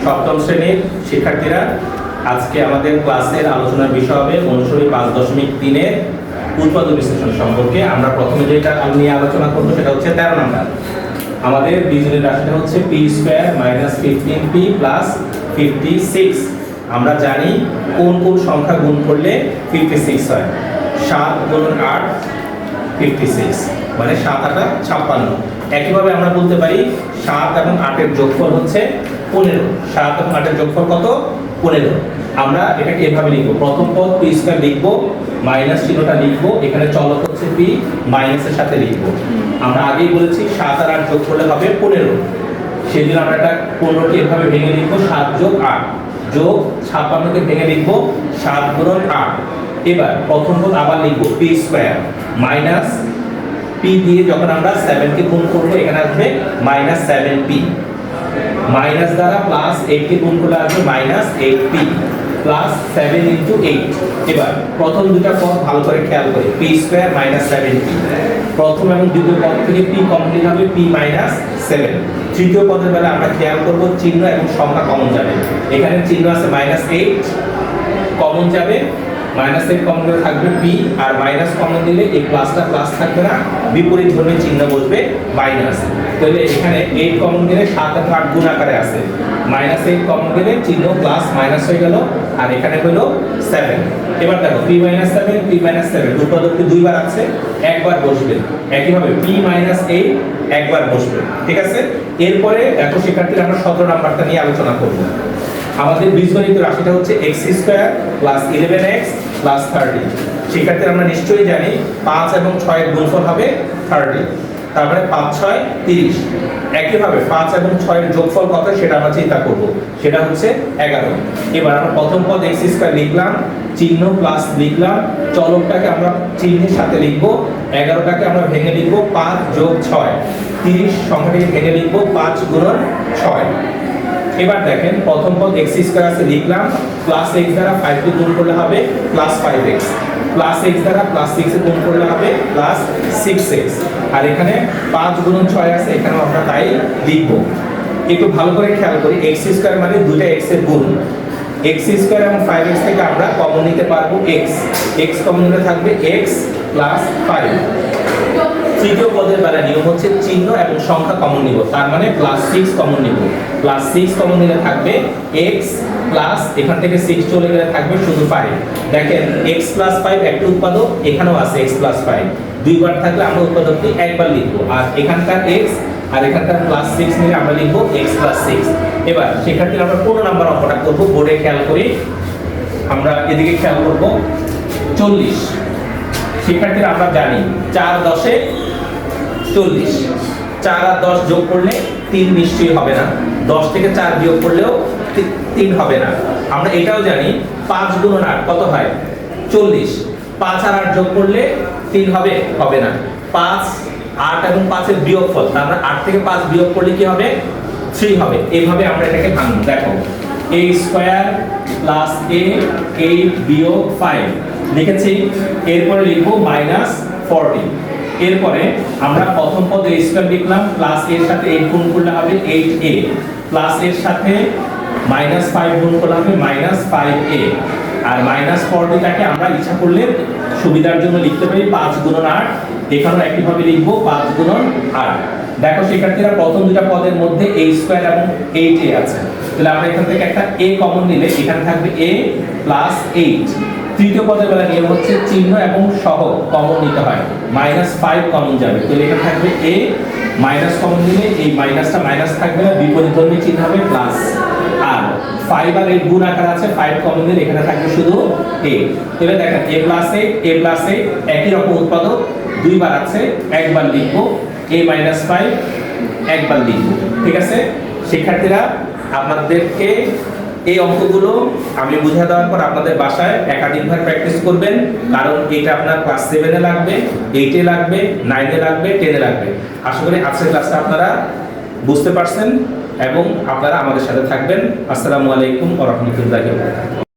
সপ্তম শ্রেণীর শিক্ষার্থীরা, আজকে আমাদের ক্লাসের আলোচনার বিষয় হবে অনুসরণী 5.3 এর উৎপাদক বিশ্লেষণ সম্পর্কে। আমরা প্রথমে যেটা নিয়ে আলোচনা করব সেটা হচ্ছে 13 নম্বর। আমাদের বীজগণিত রাশিটা হচ্ছে p² - 15p + 56। আমরা জানি কোন কোন সংখ্যা গুণ করলে 56 হয়। 7 × 8 56, মানে 7 × 8 = 56। একইভাবে আমরা বলতে পারি 7 এবং 8 এর যোগফল হচ্ছে 15। 7 এবং 8 এর যোগফল কত? 15। আমরা এটাকে এভাবে লিখব, প্রথম পদ p² লিখব, মাইনাস চিহ্নটা লিখব, এখানে চলক হচ্ছে p, মাইনাসের সাথে লিখব। আমরা আগেই বলেছি 7 আর 8 যোগ করলে হবে 15। সেদিন আমরা এটা 15কে এভাবে ভেঙে লিখব, 7 + 8 যোগ 56কে ভেঙে লিখব 7 × 8। এবার প্রথম পদ আবার লিখব p² মাইনাস p দিয়ে যখন আমরা 7 কে গুণ করব এখানে আসবে -7p, মাইনাস দ্বারা প্লাস 8 কে গুণ করলে আসবে -8p প্লাস 7 × 8। এবার প্রথম দুটো পদ ভালো করে খেয়াল করি, p² - 7p। প্রথম এবং দ্বিতীয় পদ থেকে p কমন নিলে হবে p - 7। তৃতীয় পদের বেলা আমরা খেয়াল করব চিহ্ন এবং সংখ্যা কমন যাবে। এখানে চিহ্ন আছে -8, কমন যাবে, -8 কমন গেলে থাকবে p, আর মাইনাস কমন দিলে এই প্লাসটা প্লাস থাকবে না, বিপরীত ধর্মী চিহ্ন বসবে মাইনাস। তাহলে এখানে 8 কমন গেলে 7 এবং 8 গুণ আকারে আছে, -8 কমন গেলে চিহ্ন প্লাস মাইনাস হয়ে গেল, আর এখানে হলো 7। এবার দেখো p - 7 p - 7 উৎপাদকটি দুইবার আছে, একবার বসবে। একইভাবে p - 8 একবার বসবে। ঠিক আছে, এরপরে দেখো শিক্ষার্থীরা আমরা 17 নাম্বারটা নিয়ে আলোচনা করব। আমাদের বীজগণিত রাশিটা হচ্ছে x² + 11x + 30। শিক্ষার্থীরা আমরা নিশ্চয়ই জানি 5 এবং 6 এর গুণফল হবে 30, তার মানে 5 × 6 = 30। একইভাবে 5 এবং 6 এর যোগফল কত সেটা আমরা চিন্তা করব, সেটা হচ্ছে 11। এবার আমরা প্রথম পদ x² লিখলাম, চিহ্ন প্লাস লিখলাম, চলকটাকে আমরা চিহ্নের সাথে লিখব, 11টাকে আমরা ভেঙে লিখব 5 + 6, 30 সংখ্যাটাকে ভেঙে লিখব 5 × 6। এবার দেখেন প্রথম পদ x² আছে লিখলাম, প্লাস x দ্বারা 5 কে গুণ করলে হবে +5x, প্লাস x দ্বারা +6 কে গুণ করলে হবে +6x, আর এখানে 5 × 6 আছে, এখানে আমরা তাই লিখব। একটু ভালো করে খেয়াল করি, x² মানে দুইটা x এর গুণ। x² এবং 5x থেকে আমরা কমন নিতে পারবো x কমন নিলে থাকবে x + 5। তৃতীয় পদের বেলা নিয়ম হচ্ছে চিহ্ন এবং সংখ্যা কমন নিব, তার মানে +6 কমন নিব। +6 কমন নিলে থাকবে x প্লাস এখান থেকে 6 চলে গেলে থাকবে শুধু 5। দেখেন x + 5 একটা উৎপাদক, এখানেও আছে x + 5, দুইবার থাকলে আমরা উৎপাদকটি একবার লিখব, আর এখানকার x আর এখানকার +6 মিলে আমরা লিখব x + 6। এবার শিক্ষার্থীরা আমরা 15 নাম্বার অঙ্কটা করব, বোর্ডে খেয়াল করি, আমরা এদিকে খেয়াল করব 40। শিক্ষার্থীরা আমরা জানি 4 × 10 = 40, 4 আর 10 যোগ করলে 3 নিশ্চয়ই হবে না, 10 থেকে 4 বিয়োগ করলেও 3 হবে না। আমরা এটাও জানি 5 × 8 কত হয়? 40, 5 আর 8 যোগ করলে 3 হবে? হবে না। 5, 8 এবং 5 এর বিয়োগফল, আমরা 8 থেকে 5 বিয়োগ করলে কি হবে? 3 হবে। এইভাবে আমরা এটাকে ভাঙব। দেখো a² + a 8 - 5 লিখেছি, এরপরে লিখব -40। এরপরে আমরা প্রথম পদ a² লিখলাম, প্লাস এর সাথে 8 গুণ করলে হবে 8a, প্লাস এর সাথে -5 গুণ করলে হবে -5a, আর -40টাকে আমরা ইচ্ছা করলে সুবিধার জন্য লিখতে পারি 5 × 8। এখানেও একইভাবে লিখব 5 × 8। দেখো শিক্ষার্থীরা প্রথম দুটো পদের মধ্যে a² এবং 8a আছে, তাহলে আমরা এখান থেকে একটা a কমন নিলে এখানে থাকবে a + 8। তৃতীয় পদের বেলা নিয়ম হচ্ছে চিহ্ন এবং সহগ কমন নিতে হয়, -5 কমন যাবে, তাহলে এখানে থাকবে a, মাইনাস কমন নিলে এই মাইনাসটা মাইনাস থাকবে না, বিপরীত ধর্মী চিহ্ন হবে প্লাস, আর 5 আর 8 গুণ আকার আছে, 5 কমন নিলে এখানে থাকবে শুধু a। তাহলে দেখেন a + 8 একই রকম উৎপাদক, দুইবার আছে, একবার লিখব, a - 5 একবার লিখব। ঠিক আছে শিক্ষার্থীরা, আপনাদেরকে এই অঙ্কগুলো আমি বুঝিয়ে দেওয়ার পর আপনাদের বাসায় একাধিকবার প্র্যাকটিস করবেন, কারণ এটা আপনার ক্লাস 7 এ লাগবে, 8 এ লাগবে, 9 এ লাগবে, 10 এ লাগবে। আশা করি আজকের ক্লাসটা আপনারা বুঝতে পারছেন এবং আপনারা আমাদের সাথে থাকবেন। আসসালামু আলাইকুম ওয়া রাহমাতুল্লাহি ওয়া বারাকাতুহু।